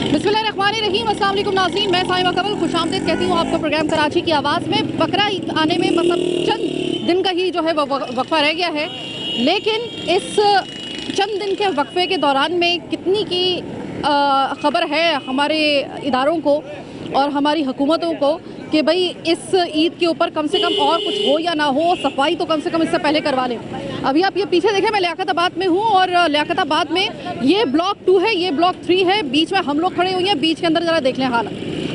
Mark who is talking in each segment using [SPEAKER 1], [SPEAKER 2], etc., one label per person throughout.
[SPEAKER 1] बिस्मिल्लाहिर्रहमानिर्रहीम, अस्सलाम वालेकुम नाज़रीन, मैं साइमा कमल खुशामदीद कहती हूँ आपको प्रोग्राम कराची की आवाज़ में। बकरा ईद आने में मतलब चंद दिन का ही जो है वक्फा रह गया है, लेकिन इस चंद दिन के वक्फे के दौरान में कितनी की ख़बर है हमारे इदारों को और हमारी हुकूमतों को कि भाई इस ईद के ऊपर कम से कम और कुछ हो या ना हो, सफाई तो कम से कम इससे पहले करवा लें। अभी आप ये पीछे देखें, मैं लियाकताबाद में हूँ और लियाकताबाद में ये ब्लॉक 2 है, ये ब्लॉक 3 है, बीच में हम लोग खड़े हुए हैं। बीच के अंदर ज़रा देख लें हाल।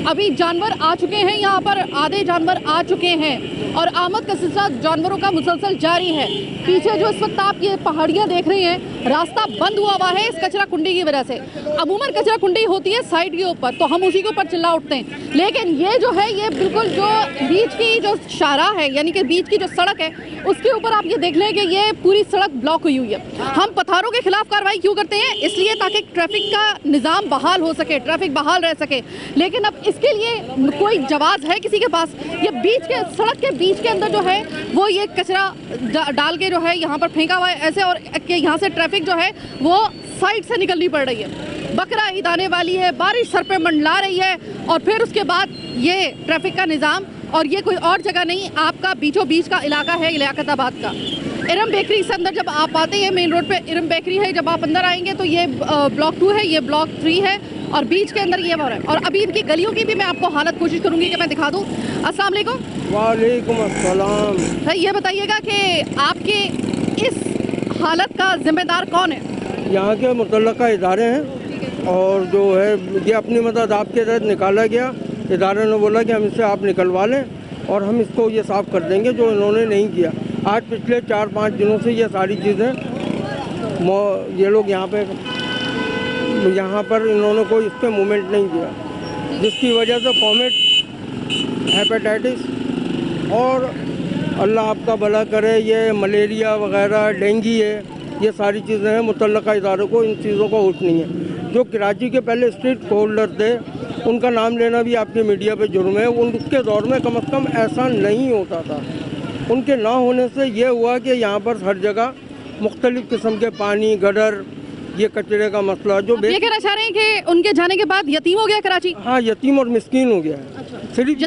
[SPEAKER 1] अभी जानवर आ चुके हैं, यहाँ पर आधे जानवर आ चुके हैं और आमद का सिलसिला जानवरों का मुसलसल जारी है। पीछे जो इस वक्त आप ये पहाड़ियाँ देख रहे हैं, रास्ता बंद हुआ हुआ है इस कचरा कुंडी की वजह से। अमूमन कचरा कुंडी होती है साइड के ऊपर, तो हम उसी के ऊपर चिल्ला उठते हैं, लेकिन ये जो है ये बिल्कुल जो बीच की जो शाहराह है, यानी कि बीच की जो सड़क है, उसके ऊपर आप ये देख लें कि ये पूरी सड़क ब्लॉक हुई हुई है। हम पत्थरों के खिलाफ कार्रवाई क्यों करते हैं? इसलिए ताकि ट्रैफिक का निज़ाम बहाल हो सके, ट्रैफिक बहाल रह सके। लेकिन अब इसके लिए कोई जवाब है किसी के पास? ये बीच के सड़क के बीच के अंदर जो है वो ये कचरा डाल के जो है यहाँ पर फेंका हुआ है ऐसे, और यहाँ से ट्रैफिक जो है वो साइड से निकलनी पड़ रही है। बकरा ईद आने वाली है, बारिश सर पे मंडला रही है और फिर उसके बाद ये ट्रैफिक का निज़ाम, और ये कोई और जगह नहीं, आपका बीचों बीच का इलाका है लियाकताबाद का। इरम बेकरी से अंदर जब आप आते हैं, मेन रोड पे इरम बेकरी है, जब आप अंदर आएंगे तो ये ब्लॉक 2 है, ये ब्लॉक 3 है और बीच के अंदर ये हो रहा है। और अभी इनकी गलियों की भी मैं आपको हालत कोशिश करूंगी कि मैं दिखा दूं। अस्सलाम वालेकुम।
[SPEAKER 2] वालेकुम अस्सलाम।
[SPEAKER 1] सर ये बताइएगा कि आपके इस हालत का जिम्मेदार कौन है?
[SPEAKER 2] यहाँ के मुतल्लका इदारे हैं और जो है ये अपनी मदद आपके तहत निकाला गया। इदारे ने बोला कि हम इससे आप निकलवा लें और हम इसको ये साफ़ कर देंगे, जो इन्होंने नहीं किया। आज पिछले 4-5 दिनों से ये सारी चीज़ें ये लोग यहाँ पर इन्होंने कोई इस पर मूवमेंट नहीं किया, जिसकी वजह से कॉमेट, हेपेटाइटिस और अल्लाह आपका भला करे ये मलेरिया वगैरह, डेंगू है, ये सारी चीज़ें हैं। मुतल्लका इदारों को इन चीज़ों का होश नहीं है। जो कराची के पहले स्ट्रीट होल्डर थे, उनका नाम लेना भी आपके मीडिया पे जुर्म है। उनके दौर में कम से कम ऐसा नहीं होता था। उनके ना होने से ये हुआ कि यहाँ पर हर जगह मुख्तलिफ़ किस्म के पानी, गटर, ये कचरे का मसला जो
[SPEAKER 1] ये कहना चाह रहे हैं कि उनके जाने के बाद यतीम हो गया कराची?
[SPEAKER 2] हाँ, यतीम और मिस्कीन हो गया है।
[SPEAKER 1] अच्छा।
[SPEAKER 2] सिर्फ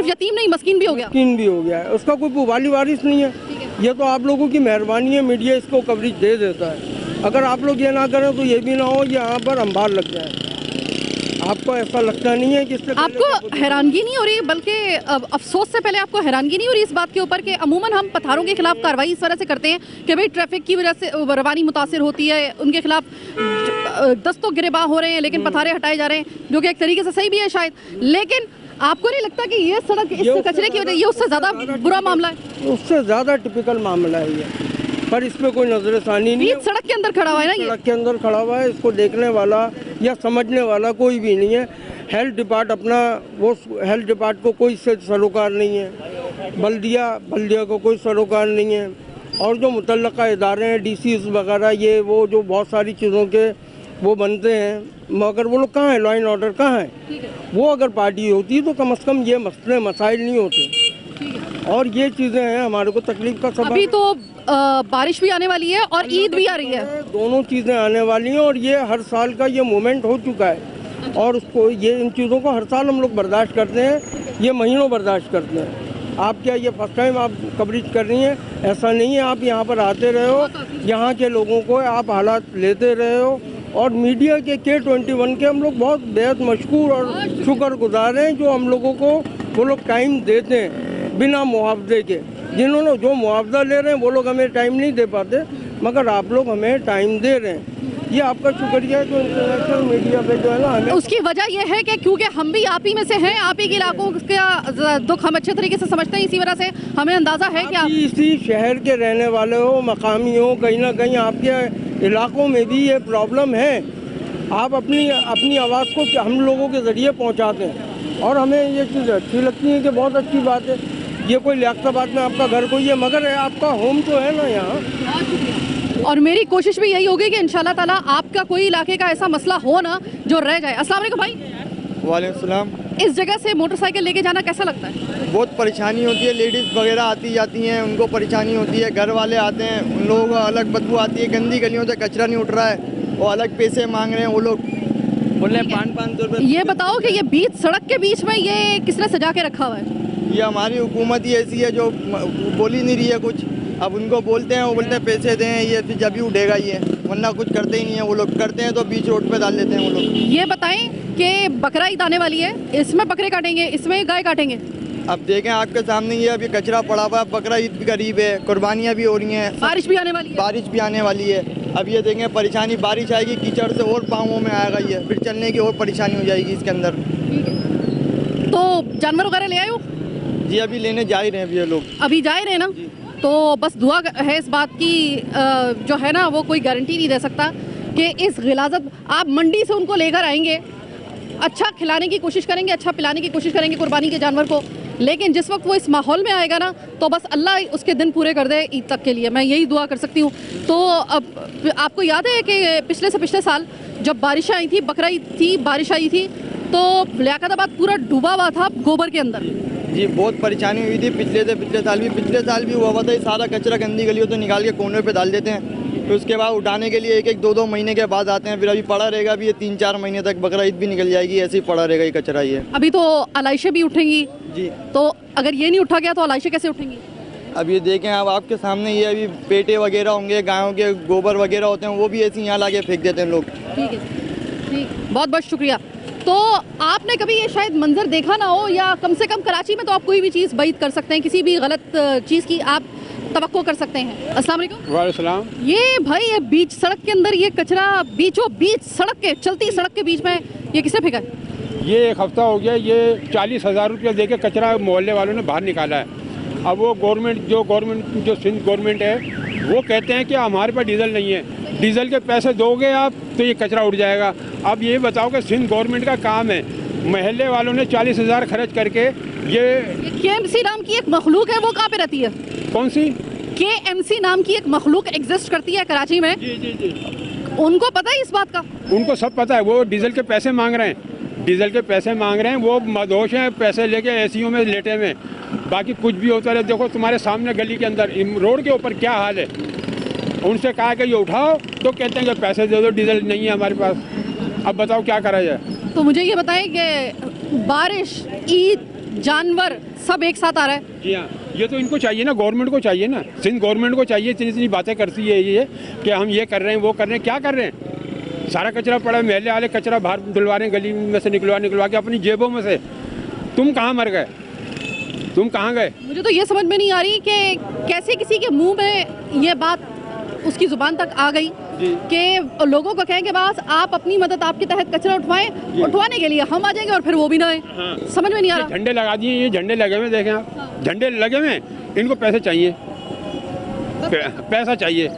[SPEAKER 1] यतीम नहीं, मस्कीन भी हो गया?
[SPEAKER 2] मस्कीन भी हो गया है, उसका कोई वाली वारिस नहीं है। ये तो आप लोगों की मेहरबानी है, मीडिया इसको कवरेज दे देता है। अगर आप लोग ये ना करें तो ये भी ना हो यहाँ पर अंबार लग जाए। आपको ऐसा लगता नहीं है कि
[SPEAKER 1] आपको हैरानगी नहीं हो रही, बल्कि अफसोस से पहले आपको हैरानगी नहीं हो रही इस बात के ऊपर कि अमूमन हम पत्थरों के खिलाफ कार्रवाई इस वजह से करते हैं कि भाई ट्रैफिक की वजह से रवानी मुतासिर होती है, उनके खिलाफ दस्तों गिरेबान हो रहे हैं, लेकिन पत्थरे हटाए जा रहे हैं, जो कि एक तरीके से सही भी है शायद। लेकिन आपको नहीं लगता कि ये सड़क इस कचरे की वजह, ये उससे ज़्यादा बुरा मामला है?
[SPEAKER 2] उससे ज़्यादा टिपिकल मामला है ये, पर इस पर कोई नजरसानी नहीं है।
[SPEAKER 1] सड़क के अंदर खड़ा हुआ है ना, ये
[SPEAKER 2] सड़क के अंदर खड़ा हुआ है, इसको देखने वाला या समझने वाला कोई भी नहीं है। हेल्थ डिपार्ट को कोई सरोकार नहीं है, बल्दिया को कोई सरोकार नहीं है, और जो मुतल्लका इदारे हैं, डीसीज वगैरह, ये वो जो बहुत सारी चीज़ों के वो बनते हैं, मगर वो लोग कहाँ हैं? लॉ एंड ऑर्डर कहाँ है? वो अगर पार्टी होती तो कम से कम ये मसले मसाइल नहीं होते। और ये चीज़ें हैं हमारे को तकलीफ का सबब।
[SPEAKER 1] अभी तो बारिश भी आने वाली है और ईद भी आ रही है,
[SPEAKER 2] दोनों चीज़ें आने वाली हैं, और ये हर साल का ये मोमेंट हो चुका है। और उसको ये इन चीज़ों को हर साल हम लोग बर्दाश्त करते हैं, ये महीनों बर्दाश्त करते हैं। आप क्या ये फर्स्ट टाइम आप कवरेज कर रही हैं? ऐसा नहीं है, आप यहाँ पर आते रहे हो, यहाँ के लोगों को आप हालात लेते रहे हो, और मीडिया के K21 के हम लोग बहुत बेहद मशकूर और शुक्रगुजार हैं, जो हम लोगों को वो लोग टाइम देते हैं बिना मुआवजे के। जिन्होंने जो मुआवजा ले रहे हैं वो लोग हमें टाइम नहीं दे पाते, मगर आप लोग हमें टाइम दे रहे हैं, ये आपका शुक्रिया है। जो इंटरनेशनल मीडिया पे जो है ना, हमें
[SPEAKER 1] उसकी वजह यह है कि क्योंकि हम भी आप ही में से हैं, आप ही के इलाकों का दुख हम अच्छे तरीके से समझते हैं, इसी वजह से हमें अंदाज़ा है कि आप
[SPEAKER 2] इसी शहर के रहने वाले हो, मकामी हो, कहीं ना कहीं आपके इलाकों में भी ये प्रॉब्लम है। आप अपनी आवाज़ को हम लोगों के ज़रिए पहुंचाते हैं, और हमें ये चीज़ अच्छी लगती है कि बहुत अच्छी बात है। ये कोई लियाकताबाद में आपका घर कोई है, मगर आपका होम तो है ना यहाँ।
[SPEAKER 1] और मेरी कोशिश भी यही होगी कि इंशाल्लाह ताला आपका कोई इलाके का ऐसा मसला हो ना जो रह जाए। अस्सलाम वालेकुम भाई।
[SPEAKER 3] वालेकुम सलाम।
[SPEAKER 1] इस जगह से मोटरसाइकिल लेके जाना कैसा लगता है?
[SPEAKER 3] बहुत परेशानी होती है, लेडीज़ वगैरह आती जाती हैं, उनको परेशानी होती है, घर वाले आते हैं, उन लोगों को अलग बदबू आती है, गंदी गलियों से कचरा नहीं उठ रहा है, वो अलग पैसे मांग रहे हैं वो लोग। बोल रहे हैं 500 रुपये।
[SPEAKER 1] ये बताओ कि ये बीच सड़क के बीच में ये किसने सजा के रखा हुआ है?
[SPEAKER 3] ये हमारी हुकूमत ही ऐसी है जो बोल ही नहीं रही है कुछ। अब उनको बोलते हैं, वो बोलते हैं पैसे दें, ये फिर जब भी उठेगा ये, वरना कुछ करते ही नहीं है वो लोग। करते हैं तो बीच रोड पे डाल देते हैं वो लोग।
[SPEAKER 1] ये बताएं कि बकरा ईद आने वाली है, इसमें बकरे काटेंगे, इसमें गाय काटेंगे।
[SPEAKER 3] अब देखें आपके सामने ये अभी कचरा पड़ा हुआ है, बकरा ईद भी करीब है, कुर्बानियाँ भी हो रही हैं,
[SPEAKER 1] बारिश भी आने वाली है।
[SPEAKER 3] बारिश भी आने वाली है। अब ये देखें परेशानी, बारिश आएगी कीचड़ से और पाँवों में आएगा ये, फिर चलने की और परेशानी हो जाएगी इसके अंदर।
[SPEAKER 1] तो जानवर वगैरह ले आए हो?
[SPEAKER 3] जी अभी लेने जा ही रहे हैं अभी ये लोग।
[SPEAKER 1] अभी जा ही रहे ना? तो बस दुआ है इस बात की, जो है ना वो कोई गारंटी नहीं दे सकता कि इस गिलाजत आप मंडी से उनको लेकर आएंगे, अच्छा खिलाने की कोशिश करेंगे, अच्छा पिलाने की कोशिश करेंगे कुर्बानी के जानवर को, लेकिन जिस वक्त वो इस माहौल में आएगा ना तो बस अल्लाह उसके दिन पूरे कर दे ईद तक के लिए, मैं यही दुआ कर सकती हूँ। तो अब आपको याद है कि पिछले से पिछले साल जब बारिश आई थी, बकरा ईद थी, बारिश आई थी, तो लियाकताबाद पूरा डूबा हुआ था गोबर के अंदर।
[SPEAKER 3] जी बहुत परेशानी हुई थी पिछले साल भी हुआ था। ये सारा कचरा गंदी गलियों से निकाल के कोने पे डाल देते हैं, फिर उसके बाद उठाने के लिए 1-2 महीने के बाद आते हैं, फिर अभी पड़ा रहेगा। अभी ये 3-4 महीने तक बकरा ईद भी निकल जाएगी, ऐसे ही पड़ा रहेगा ये कचरा। ये
[SPEAKER 1] अभी तो अलाइशें भी उठेंगी
[SPEAKER 3] जी,
[SPEAKER 1] तो अगर ये नहीं उठा गया तो अलाइशें कैसे उठेंगी?
[SPEAKER 3] अब ये देखें, अब आपके सामने ये अभी पेटे वगैरह होंगे, गायों के गोबर वगैरह होते हैं, वो भी ऐसे यहाँ लाके फेंक देते हैं लोग।
[SPEAKER 1] ठीक है, ठीक, बहुत बहुत शुक्रिया। तो आपने कभी ये शायद मंजर देखा ना हो, या कम से कम कराची में तो आप कोई भी चीज़ बैद कर सकते हैं, किसी भी गलत चीज़ की आप तवक्को कर सकते हैं। अस्सलाम वालेकुम।
[SPEAKER 4] वालेकुम सलाम।
[SPEAKER 1] ये भाई ये बीच सड़क के अंदर ये कचरा बीचों बीच सड़क के, चलती सड़क के बीच में ये किसने फेंका है?
[SPEAKER 4] ये एक हफ्ता हो गया, ये 40,000 रुपया दे के कचरा मोहल्ले वालों ने बाहर निकाला है। अब वो गवर्नमेंट जो सिंध गवर्नमेंट है वो कहते हैं कि हमारे पास डीजल नहीं है, डीजल के पैसे दोगे आप तो ये कचरा उड़ जाएगा। अब ये बताओ कि सिंध गवर्नमेंट का काम है, महल्ले वालों ने 40,000 खर्च करके ये
[SPEAKER 1] KMC नाम की एक मखलूक है, वो कहाँ पे रहती है?
[SPEAKER 4] कौन सी?
[SPEAKER 1] KMC नाम की एक मखलूक एग्जिस्ट करती है कराची में।
[SPEAKER 4] जी जी जी,
[SPEAKER 1] उनको पता है इस बात का?
[SPEAKER 4] उनको सब पता है। वो डीजल के पैसे मांग रहे हैं, डीजल के पैसे मांग रहे हैं। वो मदहोश हैं पैसे लेके एसीओ में लेटे हुए। बाकी कुछ भी होता है, देखो तुम्हारे सामने गली के अंदर रोड के ऊपर क्या हाल है। उनसे कहा कि ये उठाओ तो कहते हैं कि पैसे दे दो, डीजल नहीं है हमारे पास। अब बताओ क्या करा जाए।
[SPEAKER 1] तो मुझे ये बताएं कि बारिश, ईद, जानवर सब एक साथ आ रहा है।
[SPEAKER 4] जी हाँ, ये तो इनको चाहिए ना, गवर्नमेंट को चाहिए ना, सिंध गवर्नमेंट को चाहिए। इतनी इतनी बातें करती है ये कि हम ये कर रहे हैं, वो कर रहे हैं। क्या कर रहे हैं? सारा कचरा पड़ा है, महल्ले वाले कचरा बाहर डुलवा रहे हैं, गली में से निकलवा के अपनी जेबों में से। तुम कहाँ मर गए? तुम कहाँ गए?
[SPEAKER 1] मुझे तो ये समझ में नहीं आ रही कि कैसे किसी के मुंह में ये बात उसकी जुबान तक आ गई कि लोगों को कहें कि बस आप अपनी मदद, आपके तहत कचरा उठवाएं, उठवाने के लिए हम आ जाएंगे और फिर वो भी ना आए।
[SPEAKER 4] हाँ।
[SPEAKER 1] समझ में नहीं आ रहा।
[SPEAKER 4] झंडे लगा दिए, ये झंडे लगे हुए देखें आप।
[SPEAKER 1] हाँ।
[SPEAKER 4] झंडे लगे हुए, इनको पैसे चाहिए, पैसा चाहिए।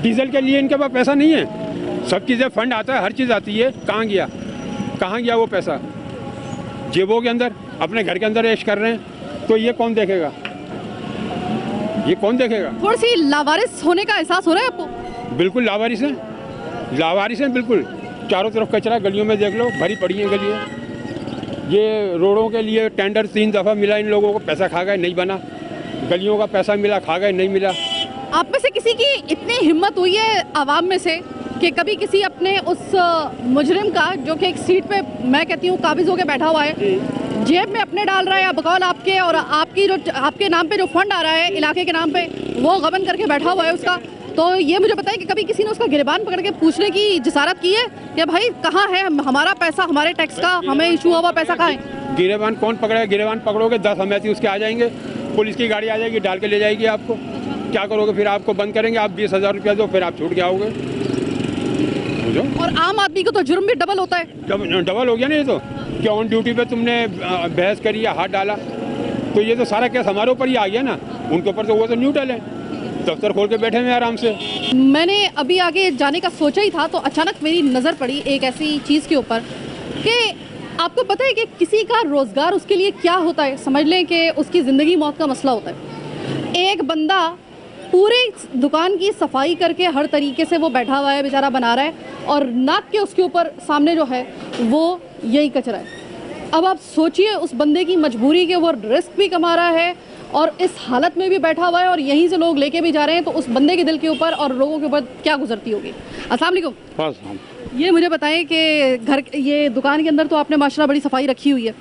[SPEAKER 4] डीजल के लिए इनके पास पैसा नहीं है। सब चीज़ें फंड आता है, हर चीज़ आती है। कहाँ गया, कहाँ गया वो पैसा? जेबों के अंदर, अपने घर के अंदर ऐश कर रहे हैं। तो ये कौन देखेगा? ये कौन देखेगा?
[SPEAKER 1] थोड़ी सी लावारिस होने का एहसास हो रहा है आपको?
[SPEAKER 4] बिल्कुल लावारिस हैं, लावारिस हैं बिल्कुल। चारों तरफ कचरा, गलियों में देख लो भरी पड़ी हैं गलियाँ। ये रोडों के लिए टेंडर 3 दफ़ा मिला इन लोगों को, पैसा खा गए, नहीं बना। गलियों का पैसा मिला, खा गए, नहीं मिला।
[SPEAKER 1] आप में से किसी की इतनी हिम्मत हुई है आवाम में से कि कभी किसी अपने उस मुजरिम का, जो कि एक सीट पे मैं कहती हूँ काबिज होकर बैठा हुआ है, जेब में अपने डाल रहा है, या बकौल आपके और आपकी जो आपके नाम पे जो फंड आ रहा है इलाके के नाम पे, वो गबन करके बैठा हुआ है उसका, तो ये मुझे बताइए कि कभी किसी ने उसका गिरबान पकड़ के पूछने की जसारत की है कि भाई कहाँ है हमारा पैसा, हमारे टैक्स का हमें इशू हुआ पैसा कहाँ है?
[SPEAKER 4] गिरेबान कौन पकड़ेगा? गिरेबान पकड़ोगे 10 अमेठी उसके आ जाएंगे, पुलिस की गाड़ी आ जाएगी, डाल के ले जाएगी आपको। क्या करोगे फिर? आपको बंद करेंगे, आप 20,000 रुपया दो, फिर आप छूट के आओगे।
[SPEAKER 1] और आम आदमी को तो जुर्म भी डबल होता है।
[SPEAKER 4] डबल हो गया ना ये तो। क्या ऑन ड्यूटी पे तुमने बहस करी या हाथ डाला, तो ये तो सारा केस हमारे ऊपर ही आ गया ना। उनके ऊपर तो वो तो न्यूट्रल है, दफ्तर खोल के बैठे हुए आराम से।
[SPEAKER 1] मैंने अभी आगे जाने का सोचा ही था, तो अचानक मेरी नज़र पड़ी एक ऐसी चीज़ के ऊपर कि आपको पता है कि किसी का रोज़गार उसके लिए क्या होता है? समझ लें कि उसकी ज़िंदगी मौत का मसला होता है। एक बंदा पूरे दुकान की सफाई करके हर तरीके से वो बैठा हुआ है, बेचारा बना रहा है, और नाक के उसके ऊपर सामने जो है वो यही कचरा है। अब आप सोचिए उस बंदे की मजबूरी के, वो रिस्क भी कमा रहा है और इस हालत में भी बैठा हुआ है और यहीं से लोग लेके भी जा रहे हैं, तो उस बंदे के दिल के ऊपर और लोगों के ऊपर क्या गुजरती होगी। अस्सलाम वालेकुम। ये मुझे बताएं कि ये दुकान के अंदर तो आपने माशाल्लाह बड़ी सफाई रखी हुई है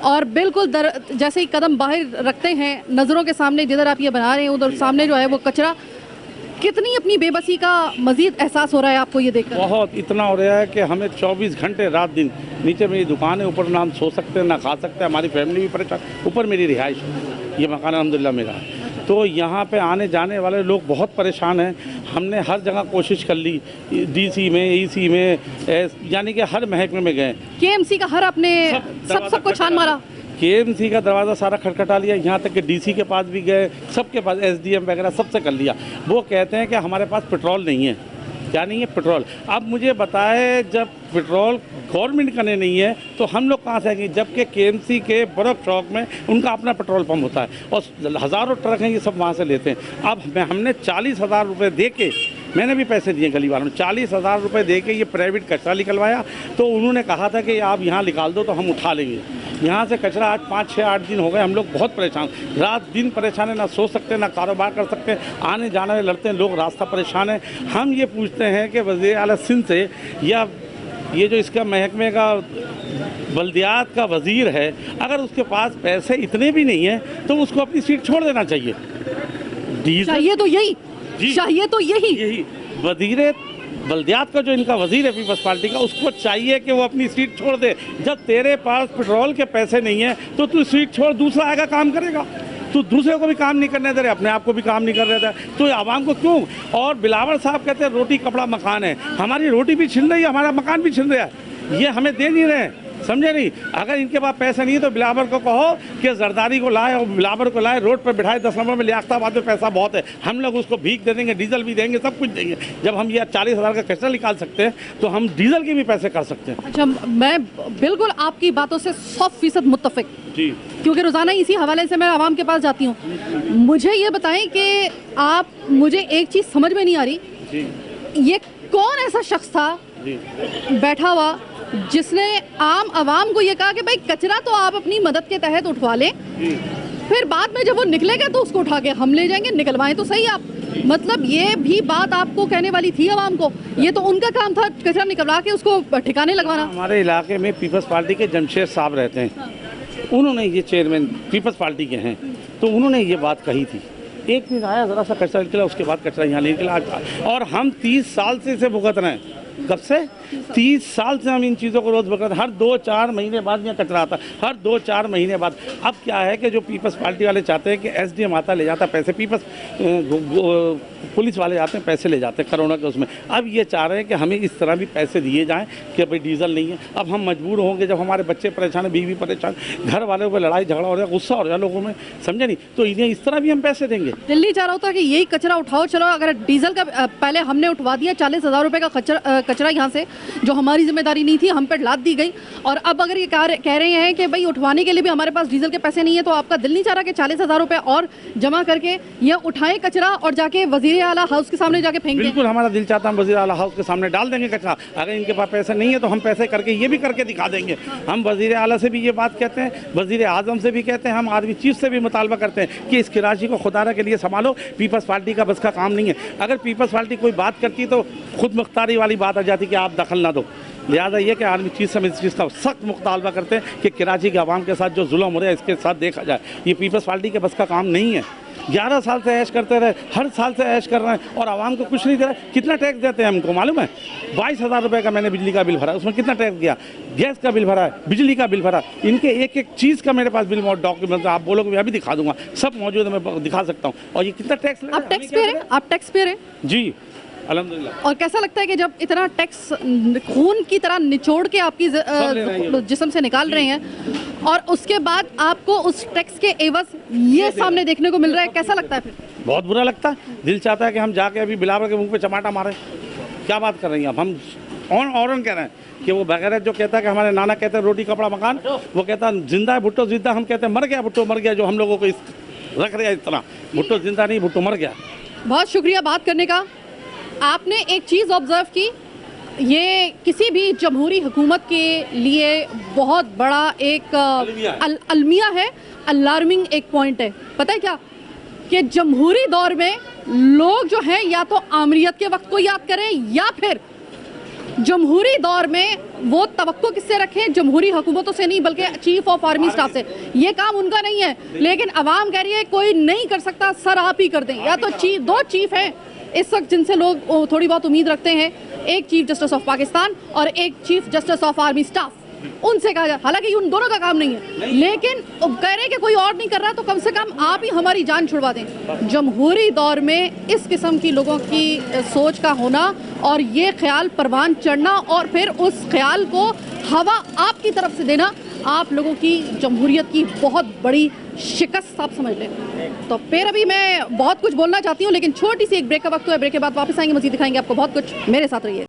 [SPEAKER 1] और बिल्कुल जैसे ही कदम बाहर रखते हैं नज़रों के सामने जिधर आप ये बना रहे हैं उधर सामने जो है वो कचरा, कितनी अपनी बेबसी का मजीद एहसास हो रहा है आपको ये देखकर?
[SPEAKER 5] बहुत, इतना हो रहा है कि हमें 24 घंटे रात दिन, नीचे मेरी दुकान है, ऊपर ना हम सो सकते हैं ना खा सकते हैं, हमारी फैमिली भी परेशान, ऊपर मेरी रिहाइश, ये मकान अल्हम्दुलिल्लाह मेरा है। तो यहाँ पे आने जाने वाले लोग बहुत परेशान हैं। हमने हर जगह कोशिश कर ली, डीसी में, ईसी में, यानी कि हर महकमे में गए,
[SPEAKER 1] केएमसी का हर आपने सबको छान मारा,
[SPEAKER 5] केएमसी का दरवाज़ा सारा खटखटा लिया, यहाँ तक कि डीसी के पास भी गए, सबके पास, एसडीएम वगैरह सबसे कर लिया। वो कहते हैं कि हमारे पास पेट्रोल नहीं है। क्या नहीं है? पेट्रोल। अब मुझे बताए, जब पेट्रोल गवर्नमेंट करने नहीं है तो हम लोग कहाँ से आएंगे, जबकि केएमसी के बर्फ चौक में उनका अपना पेट्रोल पंप होता है और हज़ारों ट्रक हैं, ये सब वहाँ से लेते हैं। अब हमने 40,000 रुपये दे के, मैंने भी पैसे दिए गली वालों ने, 40,000 रुपये दे के ये प्राइवेट कचरा निकलवाया। तो उन्होंने कहा था कि आप यहाँ निकाल दो तो हम उठा लेंगे। यहाँ से कचरा आज 5, 6, 8 दिन हो गए, हम लोग बहुत परेशान, रात दिन परेशान है, ना सो सकते ना कारोबार कर सकते, आने जाने में लड़ते हैं लोग, रास्ता परेशान है। हम ये पूछते हैं कि वज़ीर आला सिंध से, या ये जो इसका महकमे का बल्दियात का वज़ीर है, अगर उसके पास पैसे इतने भी नहीं हैं तो उसको अपनी सीट छोड़ देना चाहिए।
[SPEAKER 1] चाहिए तो यही, चाहिए तो यही
[SPEAKER 5] वज़ीर बल्दियात का जो इनका वज़ीर है पीपल्स पार्टी का, उसको चाहिए कि वो अपनी सीट छोड़ दे। जब तेरे पास पेट्रोल के पैसे नहीं है तो तू सीट छोड़, दूसरा आएगा काम करेगा। तो दूसरे को भी काम नहीं करने दे रहे, अपने आप को भी काम नहीं कर रहे थे, तो आवाम को क्यों? और बिलावल साहब कहते हैं रोटी कपड़ा मकान है, हमारी रोटी भी छिन रही है, हमारा मकान भी छिन रहा है, ये हमें दे नहीं रहे, समझे नहीं? अगर इनके पास पैसा नहीं है तो बिलावर को कहो कि जरदारी को लाए और बिलावर को लाए, रोड पर बिठाए, 10 नंबर में लियाकताबाद में पैसा बहुत है, हम लोग उसको भीख दे देंगे, डीजल भी देंगे, सब कुछ देंगे। जब हम ये 40,000 का कचरा निकाल सकते हैं तो हम डीजल के भी पैसे कर सकते हैं।
[SPEAKER 1] अच्छा, मैं बिल्कुल आपकी बातों से 100% मुत्तफिक
[SPEAKER 5] जी,
[SPEAKER 1] क्योंकि रोज़ाना इसी हवाले से मैं आवाम के पास जाती हूँ। मुझे ये बताएं कि आप, मुझे एक चीज़ समझ में नहीं आ रही
[SPEAKER 5] जी,
[SPEAKER 1] ये कौन ऐसा शख्स था
[SPEAKER 5] जी,
[SPEAKER 1] बैठा हुआ जिसने आम आवाम को ये कहा कि भाई कचरा तो आप अपनी मदद के तहत उठवा लें, फिर बाद में जब वो निकलेगा तो उसको उठा के हम ले जाएंगे, निकलवाएं तो सही आप। मतलब ये भी बात आपको कहने वाली थी आवाम को? ये तो उनका काम था कचरा निकलवा के उसको ठिकाने लगवाना।
[SPEAKER 5] हमारे इलाके में पीपल्स पार्टी के जमशेद साहब रहते हैं, उन्होंने ये चेयरमैन पीपल्स पार्टी के हैं, तो उन्होंने ये बात कही थी। एक दिन आया, ज़रा सा कचरा निकला, उसके बाद कचरा यहाँ नहीं निकला। और हम 30 साल से इसे भुगत रहे हैं। कब से? 30 साल से हम इन चीज़ों को रोज़ भुगत रहे हैं। हर 2-4 महीने बाद यहाँ कचरा आता, हर 2-4 महीने बाद। अब क्या है कि जो पीपल्स पार्टी वाले चाहते हैं कि एसडीएम आता ले जाता पैसे, पीपल्स पुलिस वाले आते हैं पैसे ले जाते हैं करोड़ों के उसमें। अब ये चाह रहे हैं कि हमें इस तरह भी पैसे दिए जाएं कि भाई डीजल नहीं है। अब हम मजबूर होंगे, जब हमारे बच्चे परेशान है, बीवी परेशान, घर वालों पर लड़ाई झगड़ा हो रहा है, गुस्सा हो रहा है लोगों में, समझे नहीं? तो इन्हें इस तरह भी हम पैसे देंगे।
[SPEAKER 1] दिल्ली चाह रहा होता कि यही कचरा उठाओ, चलो अगर डीजल का पहले हमने उठवा दिया 40,000 रुपये का कचरा यहाँ से, जो हमारी जिम्मेदारी नहीं थी, हम पर लाद दी गई, और अब अगर ये कह रहे हैं कि भाई उठवाने के लिए भी हमारे पास डीजल के पैसे नहीं है, तो आपका दिल नहीं चाह रहा कि 40,000 रुपये और जमा करके यह उठाएं कचरा और जाके वज़ीर आला हाउस के सामने जाके फेंक दें?
[SPEAKER 5] बिल्कुल, हमारा दिल चाहता है हम वज़ीर आला हाउस के सामने डाल देंगे कचरा। अगर इनके पास पैसे नहीं है तो हम पैसे करके ये भी करके दिखा देंगे। हम वज़ीर आला से भी ये बात कहते हैं, वज़ीर आज़म से भी कहते हैं, हम आर्मी चीफ से भी मुतालबा करते हैं कि इसकी राशि को खुदारा के लिए संभालो, पीपल्स पार्टी का बस का काम नहीं है। अगर पीपल्स पार्टी कोई बात करती तो खुद मुख्तारी वाली बात आ जाती कि आप दखल ना दो। लिहाजा ये कि आर्मी चीफ से हम इस चीज़ का सख्त मुतालबा करते हैं कि कराची के आवाम के साथ जो जुल्म हो रहा है इसके साथ देखा जाए। ये पीपल्स पार्टी के बस का काम नहीं है। 11 साल से ऐश करते रहे, हर साल से ऐश कर रहे हैं और आवाम को कुछ नहीं दे रहे। कितना टैक्स देते हैं हमको मालूम है? 22,000 रुपये का मैंने बिजली का बिल भरा, उसमें कितना टैक्स गया? गैस का बिल भरा है, बिजली का बिल भरा। इनके एक एक चीज़ का मेरे पास बिल और डॉक्यूमेंट, आप बोलोगे मैं अभी दिखा दूंगा, सब मौजूद है, मैं दिखा सकता हूँ। और ये कितना टैक्स?
[SPEAKER 1] आप टैक्स पे रहे? आप टैक्स पे रहे?
[SPEAKER 5] जी अल्हम्दुलिल्लाह।
[SPEAKER 1] और कैसा लगता है कि जब इतना टैक्स खून की तरह निचोड़ के आपकी जिस्म से निकाल रहे हैं और उसके बाद आपको उस टैक्स के एवज ये सामने देखने को मिल रहा है, कैसा लगता है फिर?
[SPEAKER 5] बहुत बुरा लगता है। दिल चाहता है कि हम जाके अभी बिलावर के मुंह पे चमाटा मारें। क्या बात कर रही हैं आप? हम ऑन कह रहे हैं कि वो बगैर जो कहता है कि हमारे नाना कहते हैं रोटी कपड़ा मकान, वो कहता है जिंदा है भुट्टो जिंदा, हम कहते हैं मर गया भुट्टो मर गया। जो हम लोगों को रख रहे हैं इस तरह, भुट्टो जिंदा नहीं भुट्टो मर गया।
[SPEAKER 1] बहुत शुक्रिया बात करने का। आपने एक चीज़ ऑब्जर्व की, ये किसी भी जमहूरी हुकूमत के लिए बहुत बड़ा एक अलमिया है, अलार्मिंग एक पॉइंट है। पता है क्या कि जमहूरी दौर में लोग जो हैं या तो आमरीत के वक्त को याद करें या फिर जमहूरी दौर में वो तवक्को किससे रखें, जमहूरी हुकूमतों से नहीं बल्कि चीफ ऑफ आर्मी स्टाफ से। ये काम उनका नहीं है, लेकिन अवाम कह रही है कोई नहीं कर सकता, सर आप ही कर दें। या तो दो चीफ हैं इस वक्त जिनसे लोग थोड़ी बहुत उम्मीद रखते हैं, एक चीफ जस्टिस ऑफ पाकिस्तान और एक chief justice of army staff. उनसे कहा जाए, हालांकि उन दोनों का काम नहीं है, लेकिन कह रहे कि कोई और नहीं कर रहा तो कम से कम आप ही हमारी जान छुड़वा दें। जमहूरी दौर में इस किस्म की लोगों की सोच का होना और ये ख्याल परवान चढ़ना और फिर उस ख्याल को हवा आपकी तरफ से देना, आप लोगों की जमहूरियत की बहुत बड़ी शिकस्त आप समझ लें। तो फिर अभी मैं बहुत कुछ बोलना चाहती हूँ, लेकिन छोटी सी एक ब्रेक का वक्त है। ब्रेक के बाद वापस आएंगे, मज़ीद दिखाएंगे आपको बहुत कुछ। मेरे साथ रहिए।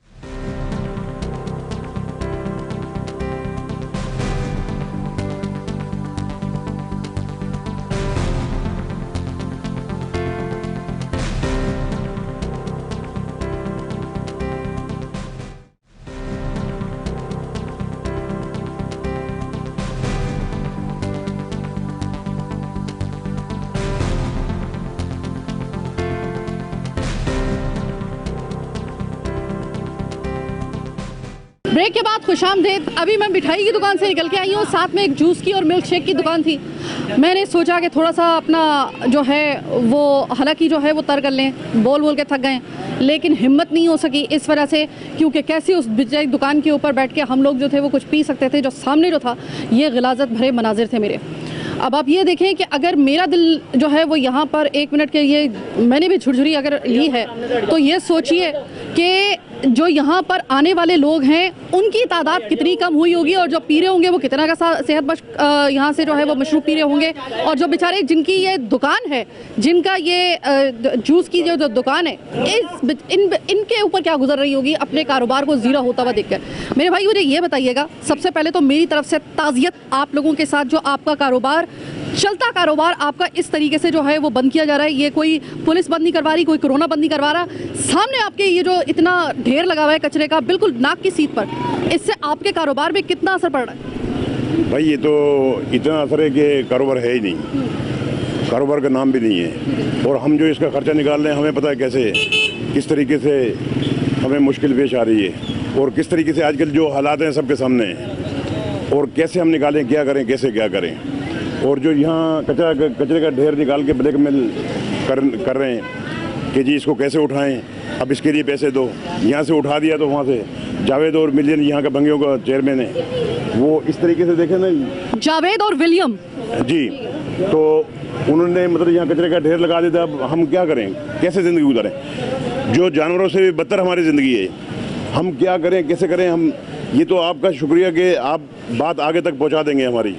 [SPEAKER 1] ब्रेक के बाद खुशामदीद। अभी मैं मिठाई की दुकान से निकल के आई हूँ, साथ में एक जूस की और मिल्क शेक की दुकान थी। मैंने सोचा कि थोड़ा सा अपना जो है वो हालांकि जो है वो तर कर लें, बोल बोल के थक गए, लेकिन हिम्मत नहीं हो सकी इस वजह से, क्योंकि कैसे उस दुकान के ऊपर बैठ के हम लोग जो थे वो कुछ पी सकते थे। जो सामने जो था ये गिलाजत भरे मनाजिर थे मेरे। अब आप ये देखें कि अगर मेरा दिल जो है वो यहाँ पर 1 मिनट के ये मैंने भी झुरझुरी अगर ली है, तो ये सोचिए कि जो यहाँ पर आने वाले लोग हैं उनकी तादाद कितनी कम हुई होगी, और जो पी रहे होंगे वो कितना का सेहत बख्श यहाँ से जो है वो मशरूब पी रहे होंगे, और जो बेचारे जिनकी ये दुकान है, जिनका ये जूस की जो दुकान है, इनके ऊपर क्या गुजर रही होगी अपने कारोबार को ज़ीरो होता हुआ देखकर। मेरे भाई मुझे ये बताइएगा, सबसे पहले तो मेरी तरफ से ताज़ियत आप लोगों के साथ, जो आपका कारोबार चलता कारोबार आपका इस तरीके से जो है वो बंद किया जा रहा है। ये कोई पुलिस बंद नहीं करवा रही, कोई कोरोना बंद नहीं करवा रहा, सामने आपके ये जो इतना ढेर लगा हुआ है कचरे का बिल्कुल नाक की सीट पर, इससे आपके कारोबार में कितना असर पड़ रहा है?
[SPEAKER 6] भाई ये तो इतना असर है कि कारोबार है ही नहीं, कारोबार का नाम भी नहीं है, और हम जो इसका खर्चा निकाल रहे हैं हमें पता है कैसे किस तरीके से हमें मुश्किल पेश आ रही है, और किस तरीके से आजकल जो हालात हैं सबके सामने हैं, और कैसे हम निकालें, क्या करें, कैसे क्या करें। और जो यहाँ कचरे का ढेर निकाल के ब्लैकमेल कर रहे हैं कि जी इसको कैसे उठाएं, अब इसके लिए पैसे दो, यहाँ से उठा दिया तो वहाँ से जावेद और मिलियन यहाँ का भंगियों का चेयरमैन है, वो इस तरीके से देखे ना,
[SPEAKER 1] जावेद और विलियम
[SPEAKER 6] जी, तो उन्होंने मतलब यहाँ कचरे का ढेर लगा दिया। अब हम क्या करें, कैसे ज़िंदगी गुजारें? जो जानवरों से भी बदतर हमारी ज़िंदगी है, हम क्या करें, कैसे करें हम? ये तो आपका शुक्रिया कि आप बात आगे तक पहुँचा देंगे हमारी,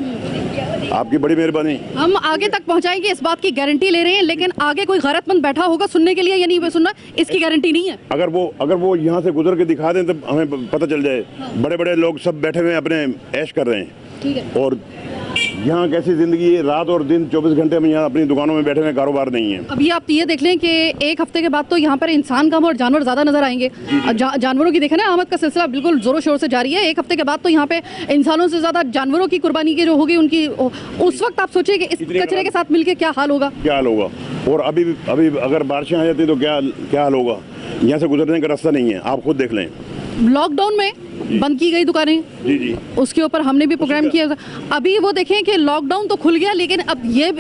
[SPEAKER 6] आपकी बड़ी मेहरबानी। हम
[SPEAKER 1] आगे तक पहुंचाएंगे इस बात की गारंटी ले रहे हैं, लेकिन आगे कोई गैरतमंद बैठा होगा सुनने के लिए या नहीं सुनना, इसकी गारंटी नहीं है।
[SPEAKER 6] अगर वो यहाँ से गुजर के दिखा दें तब हमें पता चल जाए। बड़े बड़े लोग सब बैठे हुए अपने ऐश कर रहे हैं,
[SPEAKER 1] ठीक है,
[SPEAKER 6] और यहाँ कैसी ज़िंदगी है, रात और दिन 24 घंटे हम यहाँ अपनी दुकानों में बैठे हुए, कारोबार नहीं है।
[SPEAKER 1] अभी आप ये देख लें कि एक हफ्ते के बाद तो यहाँ पर इंसान कम और जानवर ज़्यादा नजर आएंगे। जानवरों की देखें ना, आमद का सिलसिला बिल्कुल ज़ोरों शोर से जारी है। एक हफ्ते के बाद तो यहाँ पे इंसानों से ज़्यादा जानवरों की कुर्बानी की जो होगी उनकी, उस वक्त आप सोचिए कि इस कचरे के साथ मिलकर क्या हाल होगा,
[SPEAKER 6] क्या हाल होगा। और अभी अगर बारिशें आ जाती तो क्या हाल होगा। यहाँ से गुजरने का रास्ता नहीं है, आप खुद देख लें।
[SPEAKER 1] लॉकडाउन में बंद की गई दुकानें,
[SPEAKER 6] जी,
[SPEAKER 1] उसके ऊपर हमने भी प्रोग्राम किया। अभी वो देखें कि लॉकडाउन तो खुल गया, लेकिन अब ये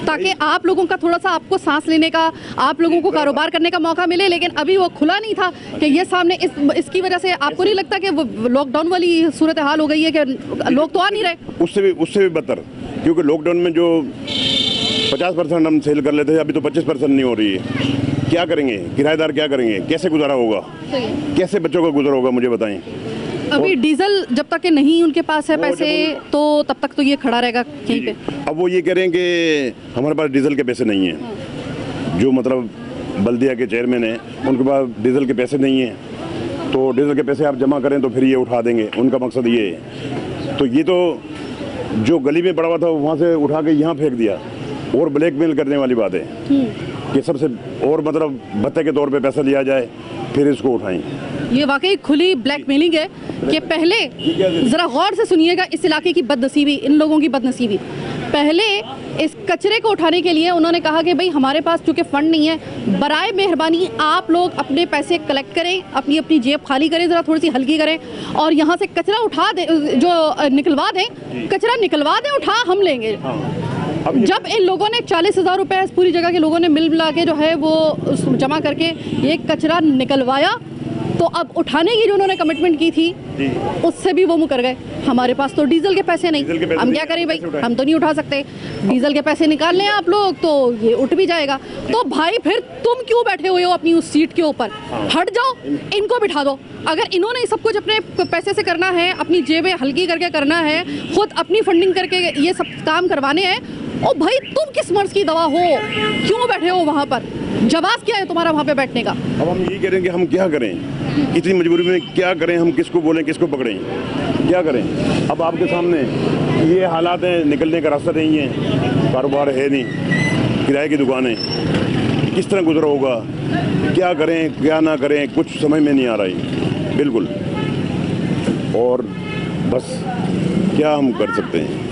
[SPEAKER 1] ताकि आप लोगों का थोड़ा सा आपको सांस लेने का, आप लोगों को कारोबार करने का मौका मिले, लेकिन अभी वो खुला नहीं था कि ये सामने इसकी वजह से आपको नहीं लगता कि वो लॉकडाउन वाली सूरत हाल हो गई है कि लोग तो आ नहीं रहे?
[SPEAKER 6] उससे भी बदतर, क्योंकि लॉकडाउन में जो 50% हम सेल कर लेते हैं, अभी तो 25% नहीं हो रही है। क्या करेंगे, किराएदार क्या करेंगे, कैसे गुजारा होगा, कैसे बच्चों का गुजर होगा, मुझे बताएं।
[SPEAKER 1] अभी डीजल जब तक के नहीं उनके पास है पैसे, तो तब तक तो ये खड़ा रहेगा कहीं पे।
[SPEAKER 6] अब वो ये कह रहे हैं कि हमारे पास डीजल के पैसे नहीं हैं। जो मतलब बल्दिया के चेयरमैन हैं उनके पास डीजल के पैसे नहीं हैं, तो डीजल के पैसे आप जमा करें तो फिर ये उठा देंगे, उनका मकसद ये है। तो ये तो जो गली में पड़ा हुआ था वहाँ से उठा के यहाँ फेंक दिया, और ब्लैकमेल करने वाली बात है कि सबसे और मतलब भत्ते के तौर पे पैसा लिया जाए फिर इसको उठाएं।
[SPEAKER 1] ये वाकई खुली ब्लैकमेलिंग है कि पहले ज़रा गौर से सुनिएगा इस इलाके की बदनसीबी, इन लोगों की बदनसीबी। पहले इस कचरे को उठाने के लिए उन्होंने कहा कि भाई हमारे पास चूँकि फ़ंड नहीं है, बराए मेहरबानी आप लोग अपने पैसे कलेक्ट करें, अपनी अपनी जेब खाली करें, ज़रा थोड़ी सी हल्की करें और यहाँ से कचरा उठा दे, जो निकलवा दें, कचरा निकलवा दें, उठा हम लेंगे। जब इन लोगों ने 40,000 रुपये इस पूरी जगह के लोगों ने मिल मिला के जो है वो जमा करके ये कचरा निकलवाया, तो अब उठाने की जो उन्होंने कमिटमेंट की थी उससे भी वो मुकर गए। हमारे पास तो डीजल के पैसे नहीं, हम क्या करें भाई, हम तो नहीं उठा सकते। डीजल के पैसे निकाल लें आप लोग तो ये उठ भी जाएगा। तो भाई फिर तुम क्यों बैठे हुए हो अपनी उस सीट के ऊपर, हट जाओ, इनको बिठा दो। अगर इन्होंने सब कुछ अपने पैसे से करना है, अपनी जेबें हल्की करके करना है, खुद अपनी फंडिंग करके ये सब काम करवाने हैं, ओ भाई तुम किस मर्ज की दवा हो, क्यों बैठे हो वहाँ पर, जवाब क्या है तुम्हारा वहाँ पे बैठने का?
[SPEAKER 6] अब हम यही करें कि हम क्या करें, इतनी मजबूरी में क्या करें, हम किसको बोलें, किसको पकड़ें, क्या करें? अब आपके सामने ये हालात हैं, निकलने का रास्ता नहीं है, कारोबार है नहीं, किराए की दुकानें, किस तरह गुजरा होगा, क्या करें क्या ना करें, कुछ समझ में नहीं आ रहा है बिल्कुल। और बस क्या हम कर सकते हैं?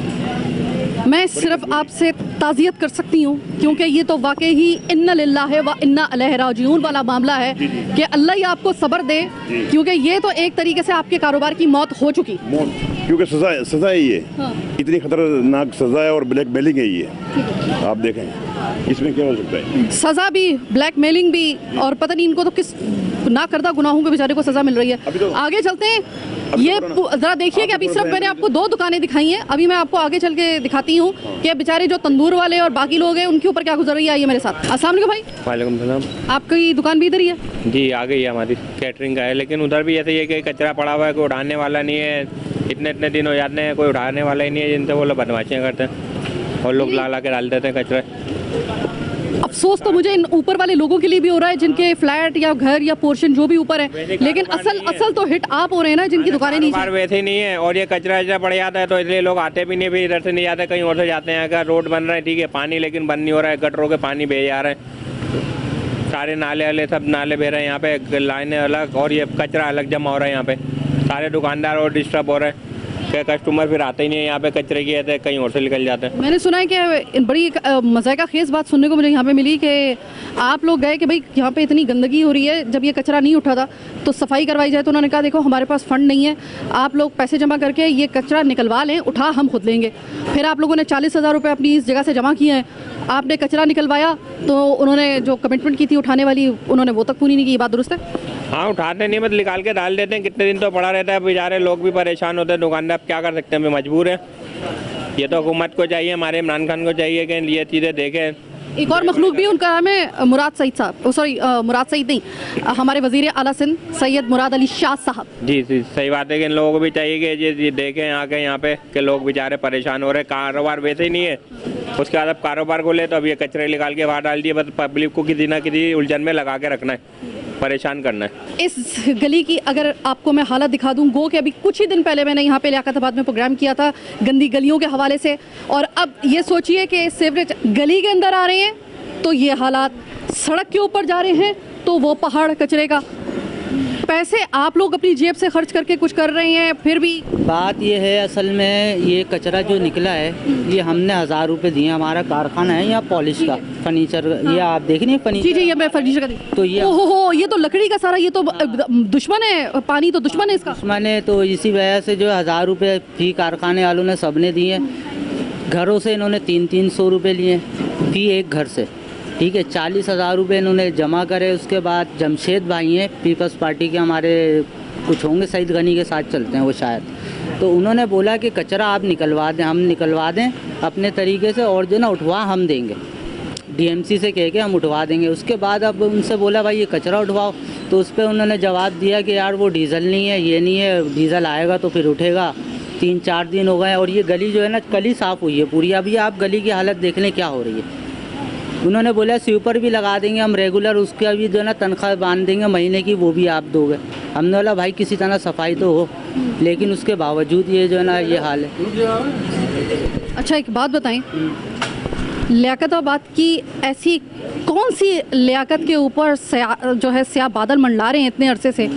[SPEAKER 1] मैं सिर्फ आपसे ताज़ियत कर सकती हूँ, क्योंकि ये तो वाकई ही इन्ना लिल्लाह व इन्ना अलैहि राजिऊन वाला मामला है कि अल्लाह ही आपको सब्र दे, क्योंकि ये तो एक तरीके से आपके कारोबार की मौत हो चुकी।
[SPEAKER 6] क्योंकि सज़ा है ये, इतनी खतरनाक सज़ा है और ब्लैकमेलिंग है ये। आप देखें इसमें क्या हो सकता है,
[SPEAKER 1] सज़ा भी, ब्लैकमेलिंग भी, और पता नहीं इनको तो किस ना करदा गुनाहों के बेचारे को सज़ा मिल रही है।
[SPEAKER 6] तो
[SPEAKER 1] आगे चलते हैं, ये ज़रा देखिए कि अभी सिर्फ मैंने आपको 2 दुकानें दिखाई हैं, अभी मैं आपको आगे चल के दिखाती हूँ कि बेचारे जो तंदूर वाले और बाकी लोग हैं उनके ऊपर क्या गुजर रही है। आइए मेरे साथ। अस्सलाम वालेकुम भाई।
[SPEAKER 7] वालेकुम सलाम।
[SPEAKER 1] आपकी दुकान भी इधर ही है?
[SPEAKER 7] जी आ गई है, हमारी कैटरिंग का है, लेकिन उधर भी ऐसे ही है कि कचरा पड़ा हुआ है, कोई उठाने वाला नहीं है। इतने दिन हो जाते हैं, कोई उठाने वाला ही नहीं है, जिनसे वो लोग बदमाशियाँ करते हैं और लोग ला के डाल देते हैं कचरा।
[SPEAKER 1] अफसोस तो मुझे इन ऊपर वाले लोगों के लिए भी हो रहा है जिनके फ्लैट या घर या पोर्शन जो भी ऊपर है, लेकिन असल तो हिट आप हो रहे हैं ना, जिनकी दुकानें नहीं
[SPEAKER 7] कारोबार वैसे ही नहीं है और ये कचरा पड़ जाता है तो इसलिए लोग आते भी नहीं, फिर इधर से नहीं जाते, कहीं और से जाते हैं। अगर रोड बन रहा है ठीक है, पानी लेकिन बंद नहीं हो रहा है, गटरों के पानी बह जा रहे हैं, सारे नाले वाले सब नाले बह रहे हैं, यहाँ पे लाइनें अलग और ये कचरा अलग जमा हो रहा है। यहाँ पे सारे दुकानदार और डिस्टर्ब हो रहे हैं, कस्टमर फिर आते ही नहीं है यहाँ पे, कचरे की आते कहीं और से निकल जाते हैं।
[SPEAKER 1] मैंने सुना है कि बड़ी मज़ाक़ा खेज़ बात सुनने को मुझे यहाँ पे मिली कि आप लोग गए कि भाई यहाँ पे इतनी गंदगी हो रही है, जब ये कचरा नहीं उठा था तो सफाई करवाई जाए, तो उन्होंने कहा देखो हमारे पास फ़ंड नहीं है, आप लोग पैसे जमा करके ये कचरा निकलवा लें, उठा हम खुद लेंगे। फिर आप लोगों ने 40,000 रुपये अपनी इस जगह से जमा किए हैं, आपने कचरा निकलवाया तो उन्होंने जो कमिटमेंट की थी उठाने वाली, उन्होंने वो तक पूरी नहीं की। ये बात दुरुस्त है?
[SPEAKER 7] हाँ उठाते नहीं, मतलब निकाल के डाल देते हैं, कितने दिन तो पड़ा रहता है, बेचारे लोग भी परेशान होते हैं, दुकानदार क्या कर सकते हैं, मजबूर है। ये तो हुकूमत को चाहिए, हमारे इमरान खान को चाहिए कि ये चीज़ें देखें।
[SPEAKER 1] एक और मखलूक भी, उनका नाम है मुराद सईद साहब, सॉरी मुराद सईद नहीं, हमारे वज़ीर आला सिंध सैयद मुराद अली शाह साहब।
[SPEAKER 7] जी सही बात है कि इन लोगों को भी चाहिए कि ये देखें आके यहाँ पे कि लोग बेचारे परेशान हो रहे हैं, कारोबार वैसे ही नहीं है। उसके बाद अब कारोबार को ले तो अब ये कचरे निकाल के बाहर डाल दिए, बस पब्लिक को किसी ना किसी उलझन में लगा के रखना है, परेशान करना है।
[SPEAKER 1] इस गली की अगर आपको मैं हालत दिखा दूं, गो कि अभी कुछ ही दिन पहले मैंने यहाँ पे लियाकताबाद में प्रोग्राम किया था गंदी गलियों के हवाले से, और अब ये सोचिए कि सीवरेज गली के अंदर आ रहे हैं तो ये हालात, सड़क के ऊपर जा रहे हैं तो वो पहाड़ कचरे का। पैसे आप लोग अपनी जेब से खर्च करके कुछ कर रहे हैं, फिर भी
[SPEAKER 8] बात ये है असल में ये कचरा जो निकला है ये हमने 1000 रुपये दिए। हमारा कारखाना है यहाँ पॉलिश का, फर्नीचर, ये आप देख रही हैं फर्नीचर।
[SPEAKER 1] जी ये मैं फर्नीचर का,
[SPEAKER 8] तो ये
[SPEAKER 1] ओहो ये तो लकड़ी का सारा, ये तो दुश्मन है, पानी तो दुश्मन है इसका।
[SPEAKER 8] दुश्मन है, तो इसी वजह से जो 1000 रुपये फी कारखाने वालों ने सबने दिए। घरों से इन्होंने 300 रुपये लिए फी एक घर से, ठीक है। 40,000 रुपये इन्होंने जमा करे। उसके बाद जमशेद भाई हैं पीपल्स पार्टी के, हमारे कुछ होंगे, सईद गनी के साथ चलते हैं वो शायद, तो उन्होंने बोला कि कचरा आप निकलवा दें, हम निकलवा दें अपने तरीके से, और जो ना उठवा हम देंगे, डीएमसी से कह के हम उठवा देंगे। उसके बाद अब उनसे बोला भाई ये कचरा उठवाओ, तो उस पर उन्होंने जवाब दिया कि यार वो डीजल नहीं है, ये नहीं है, डीजल आएगा तो फिर उठेगा। 3-4 दिन हो गए और ये गली जो है ना कल ही साफ़ हुई है पूरी। अभी आप गली की हालत देख लें क्या हो रही है। उन्होंने बोला स्वीपर भी लगा देंगे हम रेगुलर, उसका भी जो है ना तनख्वाह बांध देंगे महीने की, वो भी आप दोगे। हमने बोला भाई किसी तरह सफाई तो हो, लेकिन उसके बावजूद ये जो है ना ये हाल है।
[SPEAKER 1] अच्छा एक बात बताएं, लियाकताबाद की ऐसी कौन सी लियाकत के ऊपर जो है स्याह बादल मंडला रहे हैं इतने अरसे से,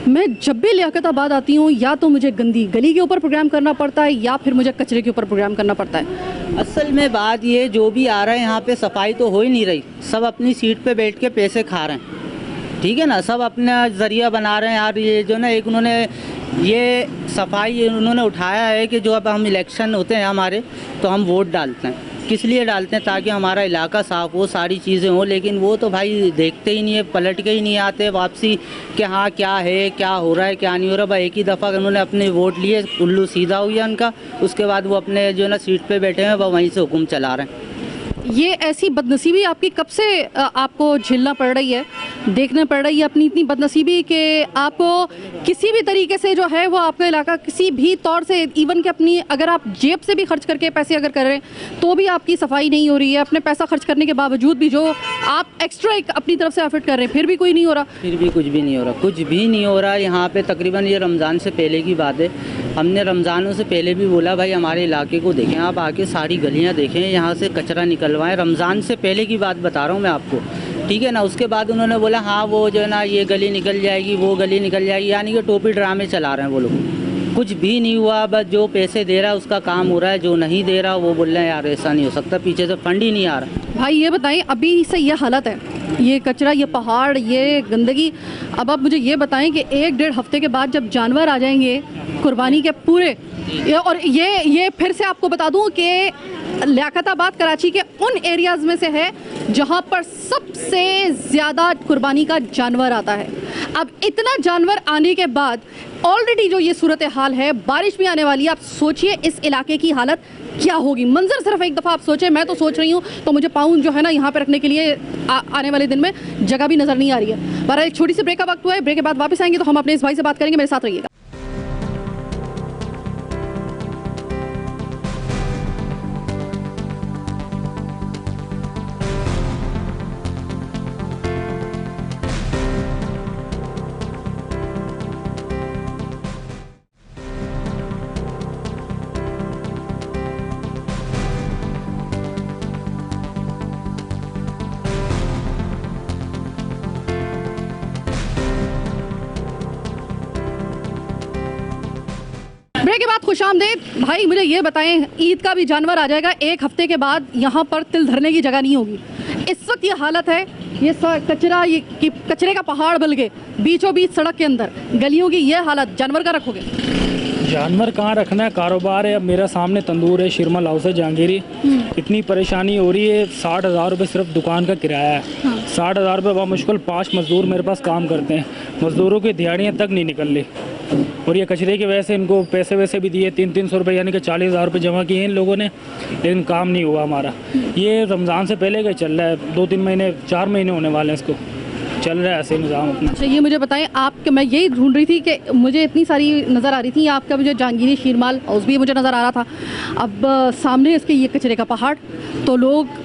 [SPEAKER 1] मैं जब भी लियाकताबाद आती हूँ या तो मुझे गंदी गली के ऊपर प्रोग्राम करना पड़ता है या फिर मुझे कचरे के ऊपर प्रोग्राम करना पड़ता है।
[SPEAKER 8] असल में बात ये, जो भी आ रहा है यहाँ पे सफाई तो हो ही नहीं रही, सब अपनी सीट पे बैठ के पैसे खा रहे हैं, ठीक है ना, सब अपना ज़रिया बना रहे हैं यार। ये जो ना एक उन्होंने ये सफाई उन्होंने उठाया है कि जो अब हम इलेक्शन होते हैं हमारे, तो हम वोट डालते हैं, किस लिए डालते हैं, ताकि हमारा इलाका साफ़ हो, सारी चीज़ें हों। लेकिन वो तो भाई देखते ही नहीं है, पलट के ही नहीं आते वापसी कि हाँ क्या है, क्या हो रहा है, क्या नहीं हो रहा। भाई एक ही दफ़ा उन्होंने अपने वोट लिए, उल्लू सीधा हुआ उनका, उसके बाद वो अपने जो ना सीट पे बैठे हैं वह वहीं से हुक्म चला रहे हैं।
[SPEAKER 1] ये ऐसी बदनसीबी आपकी कब से आपको झेलना पड़ रही है, देखना पड़ रही है अपनी इतनी बदनसीबी कि आपको किसी भी तरीके से जो है वो आपका इलाका किसी भी तौर से, इवन कि अपनी अगर आप जेब से भी खर्च करके पैसे अगर कर रहे हैं तो भी आपकी सफाई नहीं हो रही है, अपने पैसा खर्च करने के बावजूद भी जो आप एक्स्ट्रा एक अपनी तरफ से एफर्ट कर रहे हैं फिर भी कोई नहीं हो रहा।
[SPEAKER 8] फिर भी कुछ भी नहीं हो रहा, कुछ भी नहीं हो रहा। यहाँ पे तकरीबन ये रमज़ान से पहले की बात है, हमने रमज़ानों से पहले भी बोला भाई हमारे इलाके को देखें, आप आके सारी गलियाँ देखें, यहाँ से कचरा निकलवाएं। रमज़ान से पहले की बात बता रहा हूँ मैं आपको, ठीक है ना। उसके बाद उन्होंने बोला हाँ वो जो है ना ये गली निकल जाएगी, वो गली निकल जाएगी, यानी कि टोपी ड्रामे चला रहे हैं वो लोग। कुछ भी नहीं हुआ, बस जो पैसे दे रहा है उसका काम हो रहा है, जो नहीं दे रहा वो बोल रहे हैं यार ऐसा नहीं हो सकता, पीछे से फंड ही नहीं आ रहा।
[SPEAKER 1] भाई ये बताएं, अभी से ये हालत है, ये कचरा, ये पहाड़, ये गंदगी, अब आप मुझे ये बताएं कि 1-1.5 हफ्ते के बाद जब जानवर आ जाएंगे कुर्बानी के पूरे, और ये फिर से आपको बता दूं कि लियाकताबाद कराची के उन एरियाज़ में से है जहां पर सबसे ज़्यादा कुर्बानी का जानवर आता है। अब इतना जानवर आने के बाद ऑलरेडी जो ये सूरत हाल है, बारिश भी आने वाली है, आप सोचिए इस इलाके की हालत क्या होगी। मंजर सिर्फ एक दफ़ा आप सोचें, मैं तो सोच रही हूँ तो मुझे पाँव जो है ना यहाँ पे रखने के लिए आने वाले दिन में जगह भी नज़र नहीं आ रही है। बहरहाल एक छोटी सी ब्रेक का वक्त हुआ है, ब्रेक के बाद वापस आएंगे तो हम अपने इस भाई से बात करेंगे, मेरे साथ रहिएगा। ब्रेक के बाद खुशामदीद। भाई मुझे ये बताएं, ईद का भी जानवर आ जाएगा 1 हफ्ते के बाद, यहाँ पर तिल धरने की जगह नहीं होगी। इस वक्त ये हालत है, ये कचरा, ये कचरे का पहाड़ बल गए बीचों बीच सड़क के अंदर, गलियों की ये हालत, जानवर का रखोगे?
[SPEAKER 9] जानवर कहाँ रखना है, कारोबार है। अब मेरा सामने तंदूर है, शिरमल हाउस है जहांगीरी, इतनी परेशानी हो रही है। 60,000 रुपये सिर्फ दुकान का किराया है। 60,000 रुपये बहुत मुश्किल, 5 मज़दूर मेरे पास काम करते हैं, मज़दूरों की दिहाड़ियाँ तक नहीं निकल रही। और ये कचरे की वजह से इनको पैसे वैसे भी दिए, 300 रुपये यानी कि 40,000 रुपये जमा किए इन लोगों ने, लेकिन काम नहीं हुआ हमारा। ये रमज़ान से पहले का चल रहा है, 2-3 महीने 4 महीने होने वाले हैं इसको, चल रहा है ऐसे निज़ाम अपना।
[SPEAKER 1] अच्छा ये मुझे बताएं, आप, मैं यही ढूंढ रही थी कि मुझे इतनी सारी नज़र आ रही थी, आपका मुझे जहांगीरी शीरमाल हाउस भी मुझे नज़र आ रहा था, अब सामने इसके ये कचरे का पहाड़, तो लोग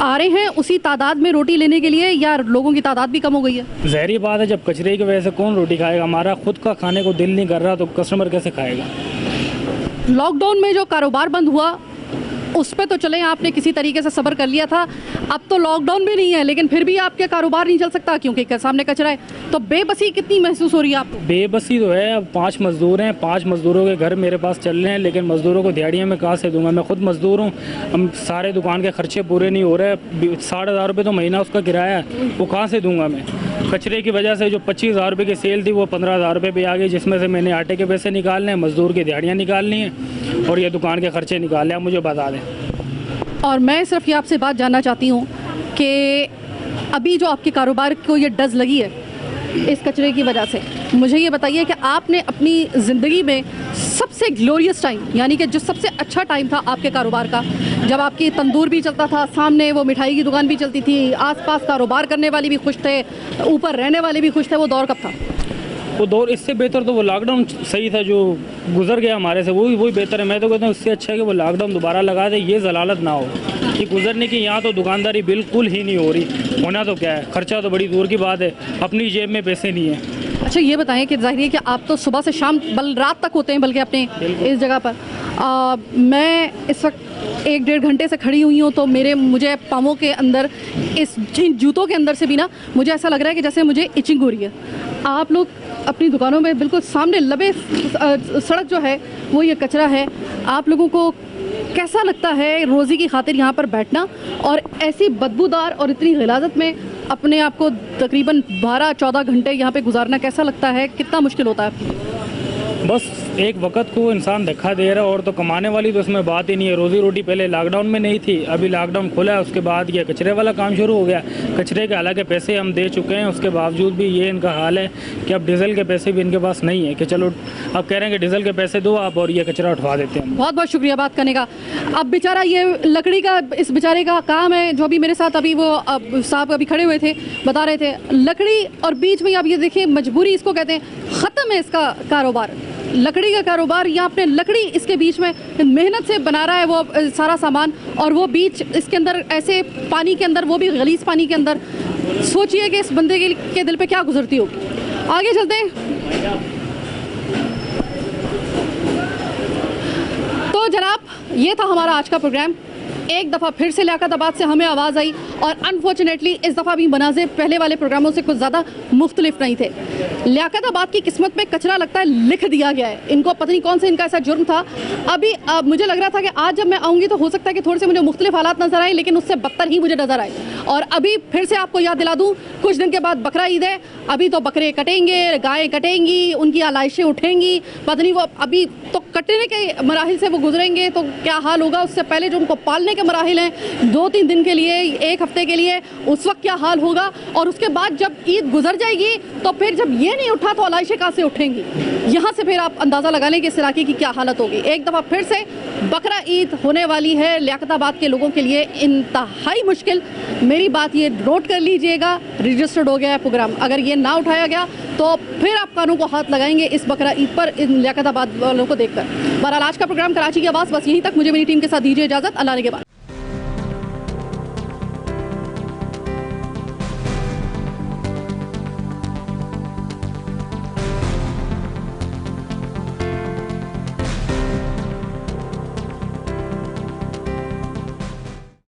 [SPEAKER 1] आ रहे हैं उसी तादाद में रोटी लेने के लिए, या लोगों की तादाद भी कम हो गई है?
[SPEAKER 9] ज़हरी बात है, जब कचरे की वजह से कौन रोटी खाएगा, हमारा खुद का खाने को दिल नहीं कर रहा तो कस्टमर कैसे खाएगा।
[SPEAKER 1] लॉकडाउन में जो कारोबार बंद हुआ उस पर तो चले आपने किसी तरीके से सब्र कर लिया था, अब तो लॉकडाउन भी नहीं है लेकिन फिर भी आपके कारोबार नहीं चल सकता क्योंकि सामने कचरा है, तो बेबसी कितनी महसूस हो रही है आपको?
[SPEAKER 9] बेबसी तो है, अब 5 मज़दूर हैं, 5 मज़दूरों के घर मेरे पास चल रहे हैं, लेकिन मज़दूरों को दिहाड़ियाँ मैं कहाँ से दूंगा, मैं खुद मज़दूर हूँ, हम सारे दुकान के खर्चे पूरे नहीं हो रहे, 60,000 रुपये तो महीना उसका किराया है, वो कहाँ से दूंगा मैं। कचरे की वजह से जो 25,000 रुपये की सेल थी वो 15,000 रुपये भी आ गई, जिसमें से मैंने आटे के पैसे निकालने हैं, मज़दूर की दिहाड़ियाँ निकालनी हैं और ये दुकान के खर्चे निकालने हैं। मुझे बता दें,
[SPEAKER 1] और मैं सिर्फ ये आपसे बात जानना चाहती हूँ कि अभी जो आपके कारोबार को ये डज़ लगी है इस कचरे की वजह से, मुझे ये बताइए कि आपने अपनी ज़िंदगी में सबसे ग्लोरियस टाइम, यानी कि जो सबसे अच्छा टाइम था आपके कारोबार का, जब आपकी तंदूर भी चलता था, सामने वो मिठाई की दुकान भी चलती थी, आसपास कारोबार करने वाले भी खुश थे, ऊपर रहने वाले भी खुश थे, वो दौर कब था?
[SPEAKER 9] वो दौर इससे बेहतर तो वो लॉकडाउन सही था जो गुजर गया हमारे से, वही बेहतर है। मैं तो कहता हूँ इससे अच्छा है कि वो लॉकडाउन दोबारा लगा दे, ये जलालत ना हो कि गुजरने की। यहाँ तो दुकानदारी बिल्कुल ही नहीं हो रही, होना तो क्या है, खर्चा तो बड़ी दूर की बात है, अपनी जेब में पैसे नहीं है।
[SPEAKER 1] अच्छा ये बताएं कि जाहिर है कि आप तो सुबह से शाम बल रात तक होते हैं बल्कि अपने इस जगह पर, मैं इस वक्त 1-1.5 घंटे से खड़ी हुई हूँ तो मुझे पाँवों के अंदर, इन जूतों के अंदर से भी ना मुझे ऐसा लग रहा है कि जैसे मुझे इचिंग हो रही है। आप लोग अपनी दुकानों में बिल्कुल सामने लबे सड़क जो है वो ये कचरा है। आप लोगों को कैसा लगता है रोज़ी की खातिर यहाँ पर बैठना और ऐसी बदबूदार और इतनी गिलाज़त में अपने आप को तकरीबन 12-14 घंटे यहाँ पे गुजारना कैसा लगता है, कितना मुश्किल होता है?
[SPEAKER 9] बस एक वक्त को इंसान धक्का दे रहा है और तो कमाने वाली तो उसमें बात ही नहीं है। रोज़ी रोटी पहले लॉकडाउन में नहीं थी, अभी लॉकडाउन खुला है उसके बाद ये कचरे वाला काम शुरू हो गया। कचरे के हालांकि पैसे हम दे चुके हैं, उसके बावजूद भी ये इनका हाल है कि अब डीजल के पैसे भी इनके पास नहीं है कि चलो अब कह रहे हैं कि डीजल के पैसे दो आप और ये कचरा उठवा देते हैं।
[SPEAKER 1] बहुत बहुत शुक्रिया बात करने का। अब बेचारा ये लकड़ी का इस बेचारे का काम है, जो भी मेरे साथ अभी वो साहब अभी खड़े हुए थे बता रहे थे, लकड़ी और बीच में आप ये देखिए मजबूरी इसको कहते हैं, ख़त्म है इसका कारोबार, लकड़ी का कारोबार। या आपने लकड़ी इसके बीच में मेहनत से बना रहा है वो सारा सामान, और वो बीच इसके अंदर ऐसे पानी के अंदर, वो भी गलीज पानी के अंदर। सोचिए कि इस बंदे के दिल पे क्या गुजरती होगी। आगे चलते हैं। तो जनाब, ये था हमारा आज का प्रोग्राम। एक दफ़ा फिर से लियाकताबाद से हमें आवाज़ आई और अनफॉर्चुनेटली इस दफ़ा भी मनाज़िर पहले वाले प्रोग्रामों से कुछ ज़्यादा मुख्तलिफ नहीं थे। लियाकताबाद की किस्मत में कचरा लगता है लिख दिया गया है। इनको पता नहीं कौन सा इनका ऐसा जुर्म था। अभी मुझे लग रहा था कि आज जब मैं आऊँगी तो हो सकता है कि थोड़े से मुझे मुख्तलिफ हालात नज़र आए, लेकिन उससे बदतर ही मुझे नज़र आए। और अभी फिर से आपको याद दिला दूँ, कुछ दिन के बाद बकरा ईद है। अभी तो बकरे कटेंगे, गायें कटेंगी, उनकी आलाइशें उठेंगी, पता नहीं वो अभी तो कटने के मराहिल से वो गुजरेंगे तो क्या हाल होगा। उससे पहले जो उनको पालने के मराहिल हैं 2-3 दिन के लिए, 1 हफ्ते के लिए, उस वक्त क्या हाल होगा। और उसके बाद जब ईद गुजर जाएगी तो फिर जब ये नहीं उठा तो आलाइशें कहाँ से उठेंगी। यहाँ से फिर आप अंदाज़ा लगा लें कि इस इलाके की क्या हालत होगी। एक दफ़ा फिर से बकरा ईद होने वाली है लियाकताबाद के लोगों के लिए इंतहाई मुश्किल। मेरी बात ये नोट कर लीजिएगा, रजिस्टर्ड हो गया है प्रोग्राम। अगर ये ना उठाया गया तो फिर आप कानों को हाथ लगाएंगे इस बकरा ईद पर, इन लियाकताबाद वालों को देखकर। बहरहाल आज का प्रोग्राम कराची की आवाज़ बस यहीं तक। मुझे मेरी टीम के साथ दीजिए इजाज़त। अल्लाह ने के बाद।